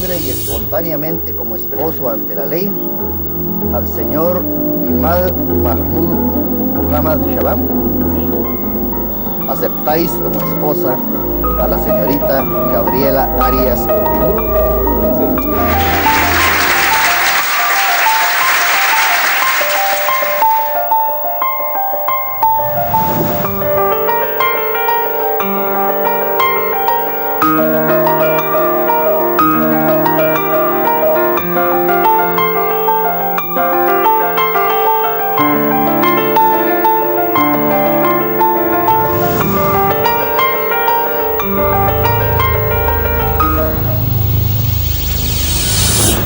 libre y espontáneamente como esposo ante la ley al señor Imad Mahmoud Muhammad Shabam? Sí. ¿Aceptáis como esposa a la señorita Gabriela Arias Uriburu? Sí.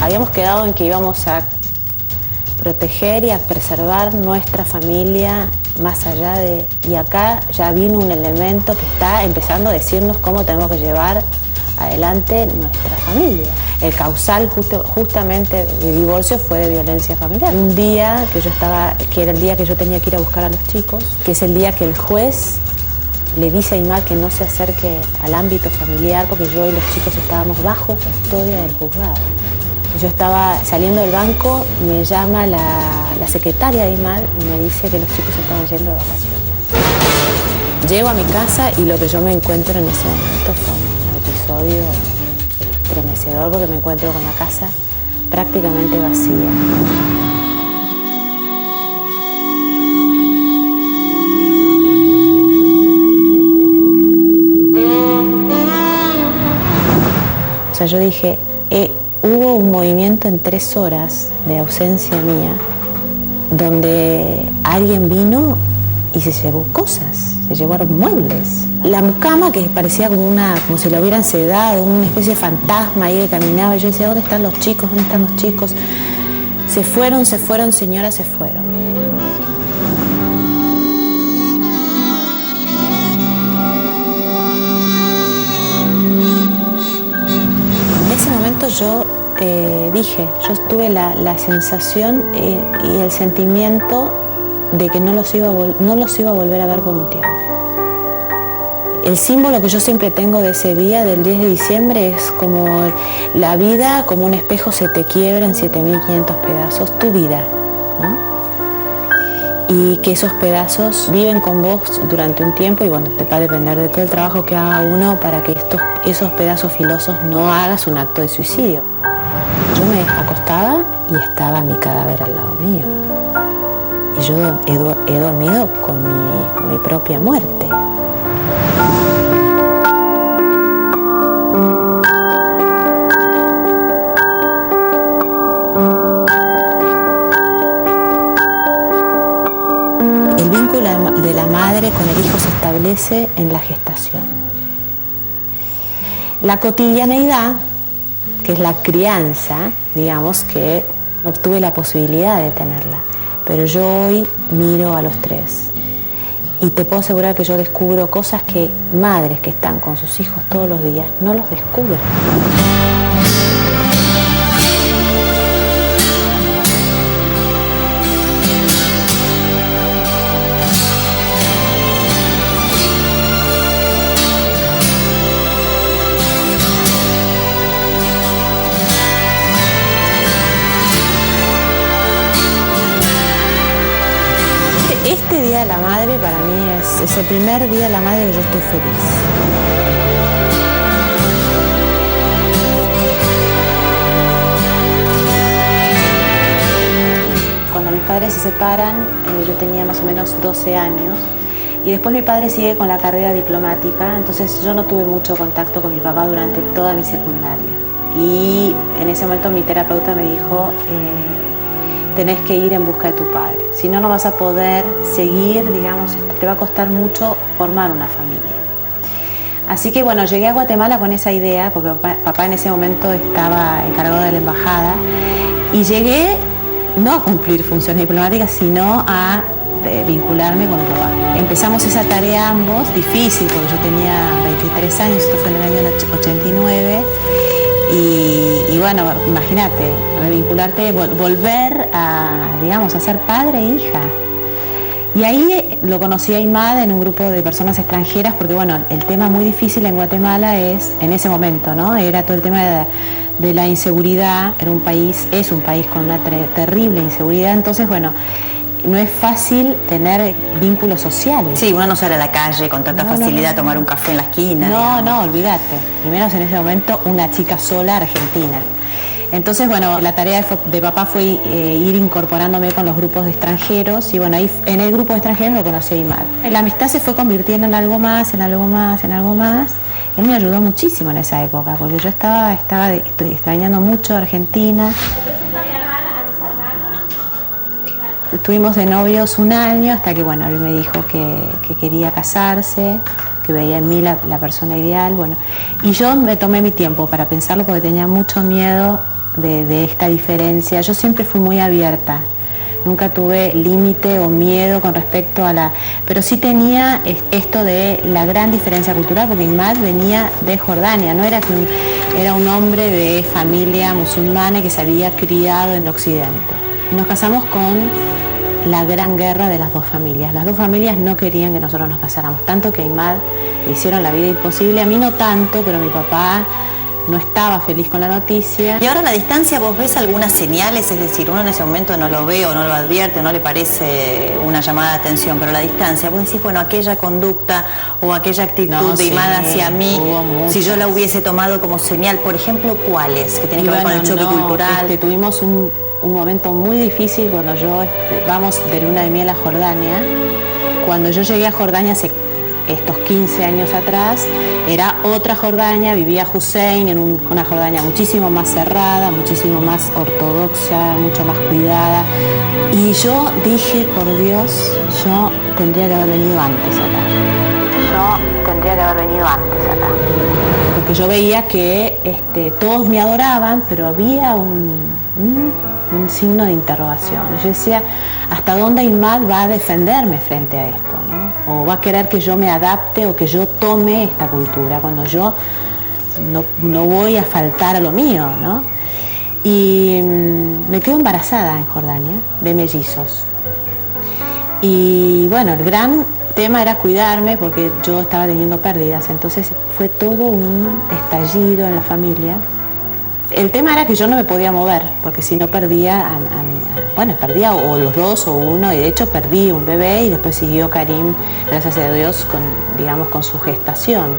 Habíamos quedado en que íbamos a proteger y a preservar nuestra familia más allá de... Y acá ya vino un elemento que está empezando a decirnos cómo tenemos que llevar adelante nuestra familia. El causal justamente de divorcio fue de violencia familiar. Un día que era el día que yo tenía que ir a buscar a los chicos, que es el día que el juez le dice a Imad que no se acerque al ámbito familiar porque yo y los chicos estábamos bajo custodia del juzgado. Yo estaba saliendo del banco, me llama la secretaria de Imad y me dice que los chicos estaban yendo de vacaciones. Llego a mi casa y lo que yo me encuentro en ese momento fue un episodio estremecedor porque me encuentro con la casa prácticamente vacía. O sea, yo dije, hubo un movimiento en 3 horas de ausencia mía donde alguien vino y se llevó cosas, se llevaron muebles. La mucama, que parecía como si la hubieran sedado, una especie de fantasma ahí que caminaba. Y yo decía, ¿dónde están los chicos? ¿Dónde están los chicos? Se fueron, señora, se fueron. En ese momento yo tuve la sensación y el sentimiento de que no los iba a volver a ver por un tiempo. El símbolo que yo siempre tengo de ese día, del 10 de diciembre, es como la vida, como un espejo se te quiebra en 7.500 pedazos, tu vida, ¿no? Y que esos pedazos viven con vos durante un tiempo y bueno, te va a depender de todo el trabajo que haga uno para que esos pedazos filosos no hagas un acto de suicidio. Yo me acostaba y estaba mi cadáver al lado mío. Y yo he dormido con mi propia muerte. El vínculo de la madre con el hijo se establece en la gestación. La cotidianeidad, que es la crianza, digamos que no tuve la posibilidad de tenerla. Pero yo hoy miro a los 3 y te puedo asegurar que yo descubro cosas que madres que están con sus hijos todos los días no los descubren. Este Día de la Madre para mí es el primer Día de la Madre que yo estoy feliz. Cuando mis padres se separan, yo tenía más o menos 12 años y después mi padre sigue con la carrera diplomática, entonces yo no tuve mucho contacto con mi papá durante toda mi secundaria. Y en ese momento mi terapeuta me dijo, tenés que ir en busca de tu padre. Si no, no vas a poder seguir, digamos, te va a costar mucho formar una familia. Así que bueno, llegué a Guatemala con esa idea, porque papá en ese momento estaba encargado de la embajada, y llegué no a cumplir funciones diplomáticas, sino a vincularme con mi papá. Empezamos esa tarea ambos, difícil, porque yo tenía 23 años, esto fue en el año 89, y bueno, imagínate, revincularte, volver a, digamos, a ser padre e hija. Y ahí lo conocí a Imad en un grupo de personas extranjeras, porque bueno, el tema muy difícil en Guatemala es, en ese momento, ¿no? Era todo el tema de la inseguridad. Era un país, es un país con una terrible inseguridad, entonces bueno, no es fácil tener vínculos sociales. Sí, uno no sale a la calle con tanta facilidad a tomar un café en la esquina. No, olvídate. Y menos en ese momento una chica sola argentina. Entonces, bueno, la tarea de papá fue ir incorporándome con los grupos de extranjeros y bueno, ahí en el grupo de extranjeros lo conocí a Imad. La amistad se fue convirtiendo en algo más, en algo más, en algo más. Él me ayudó muchísimo en esa época porque yo estaba extrañando mucho Argentina. Estuvimos de novios un año hasta que, bueno, él me dijo que quería casarse, que veía en mí la persona ideal, bueno. Y yo me tomé mi tiempo para pensarlo porque tenía mucho miedo de esta diferencia. Yo siempre fui muy abierta, nunca tuve límite o miedo con respecto a pero sí tenía esto de la gran diferencia cultural, porque Imad venía de Jordania, no era que era un hombre de familia musulmana que se había criado en Occidente. Y nos casamos con la gran guerra de las dos familias. Las dos familias no querían que nosotros nos casáramos, tanto que a Imad le hicieron la vida imposible, a mí no tanto, pero mi papá no estaba feliz con la noticia. Y ahora a la distancia, ¿vos ves algunas señales? Es decir, uno en ese momento no lo ve o no lo advierte o no le parece una llamada de atención, pero a la distancia vos decís, bueno, aquella conducta o aquella actitud de Imad hacia mí, si yo la hubiese tomado como señal, por ejemplo, ¿cuáles? Que tiene que ver con el choque cultural. Tuvimos un momento muy difícil cuando vamos de luna de miel a Jordania. Cuando yo llegué a Jordania hace estos 15 años atrás, era otra Jordania, vivía Hussein en una Jordania muchísimo más cerrada, muchísimo más ortodoxa, mucho más cuidada. Y yo dije, por Dios, yo tendría que haber venido antes acá. Porque yo veía que todos me adoraban, pero había un signo de interrogación. Yo decía, ¿hasta dónde Imad va a defenderme frente a esto, ¿no? O va a querer que yo me adapte o que yo tome esta cultura, cuando yo no voy a faltar a lo mío, ¿no? Y me quedo embarazada en Jordania, de mellizos. Y bueno, el gran tema era cuidarme porque yo estaba teniendo pérdidas, entonces fue todo un estallido en la familia. El tema era que yo no me podía mover, porque si no perdía perdía o los dos o uno, y de hecho perdí un bebé y después siguió Karim, gracias a Dios, con su gestación.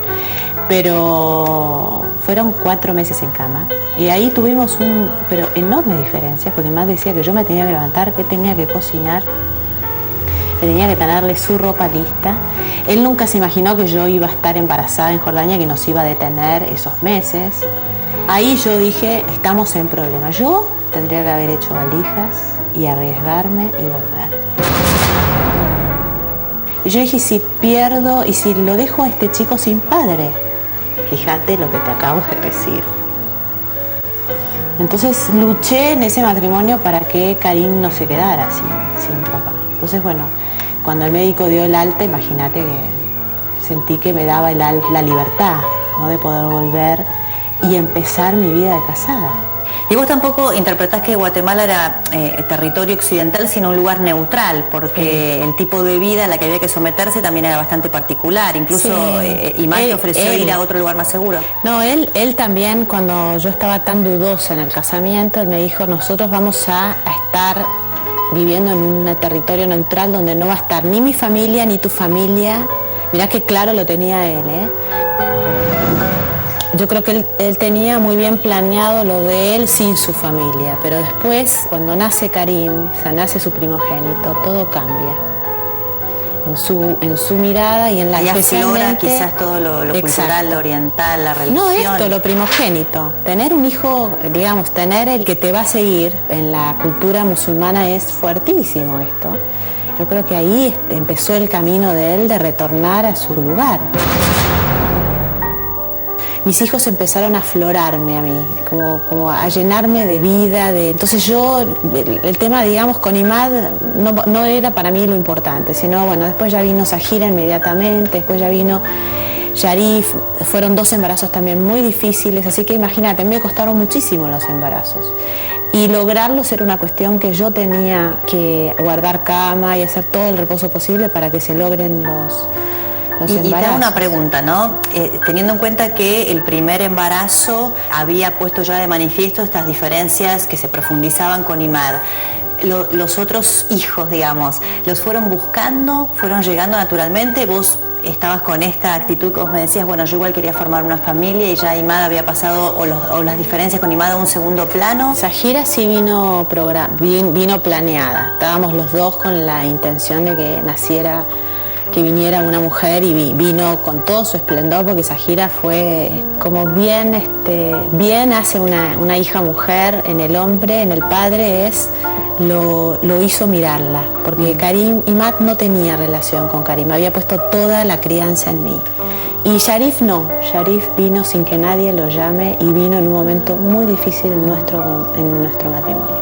Pero fueron 4 meses en cama y ahí tuvimos enormes diferencias, porque más decía que yo me tenía que levantar, que tenía que cocinar, que tenía que tenerle su ropa lista. Él nunca se imaginó que yo iba a estar embarazada en Jordania, que nos iba a detener esos meses. Ahí yo dije, estamos en problemas. Yo tendría que haber hecho valijas y arriesgarme y volver. Y yo dije, si pierdo y si lo dejo a este chico sin padre, fíjate lo que te acabo de decir. Entonces luché en ese matrimonio para que Karim no se quedara sin papá. Entonces, bueno, cuando el médico dio el alta, imagínate que sentí que me daba la libertad, ¿no?, de poder volver y empezar mi vida de casada. Y vos tampoco interpretás que Guatemala era territorio occidental, sino un lugar neutral, porque el tipo de vida a la que había que someterse también era bastante particular. Incluso Imad te ofreció ir a otro lugar más seguro. No, él también, cuando yo estaba tan dudosa en el casamiento, él me dijo, nosotros vamos a estar viviendo en un territorio neutral donde no va a estar ni mi familia ni tu familia. Mirá que claro lo tenía él, ¿eh? Yo creo que él tenía muy bien planeado lo de él sin su familia, pero después, cuando nace Karim, o sea, nace su primogénito, todo cambia. En su mirada y en la aflora quizás todo lo cultural, lo oriental, la religión. No, esto, lo primogénito. Tener un hijo, digamos, tener el que te va a seguir en la cultura musulmana es fuertísimo esto. Yo creo que ahí empezó el camino de él de retornar a su lugar. Mis hijos empezaron a aflorarme a mí, como a llenarme de vida. Entonces el tema, digamos, con Imad no era para mí lo importante, sino, bueno, después ya vino Zahira inmediatamente, después ya vino Sharif, fueron 2 embarazos también muy difíciles, así que imagínate, a mí me costaron muchísimo los embarazos. Y lograrlo era una cuestión que yo tenía que guardar cama y hacer todo el reposo posible para que se logren los embarazos. Y te hago una pregunta, ¿no? Teniendo en cuenta que el primer embarazo había puesto ya de manifiesto estas diferencias que se profundizaban con Imad, los otros hijos, digamos, ¿los fueron buscando? ¿Fueron llegando naturalmente? ¿Vos estabas con esta actitud que vos me decías, bueno, yo igual quería formar una familia y ya Imad había pasado, o las diferencias con Imad a un segundo plano? Esa gira sí vino planeada. Estábamos los dos con la intención de que viniera una mujer, y vino con todo su esplendor, porque esa gira fue como bien hace una hija mujer en el hombre, en el padre, lo hizo mirarla, porque Imad no tenía relación con Karim, había puesto toda la crianza en mí. Y Sharif no, Sharif vino sin que nadie lo llame y vino en un momento muy difícil en nuestro matrimonio.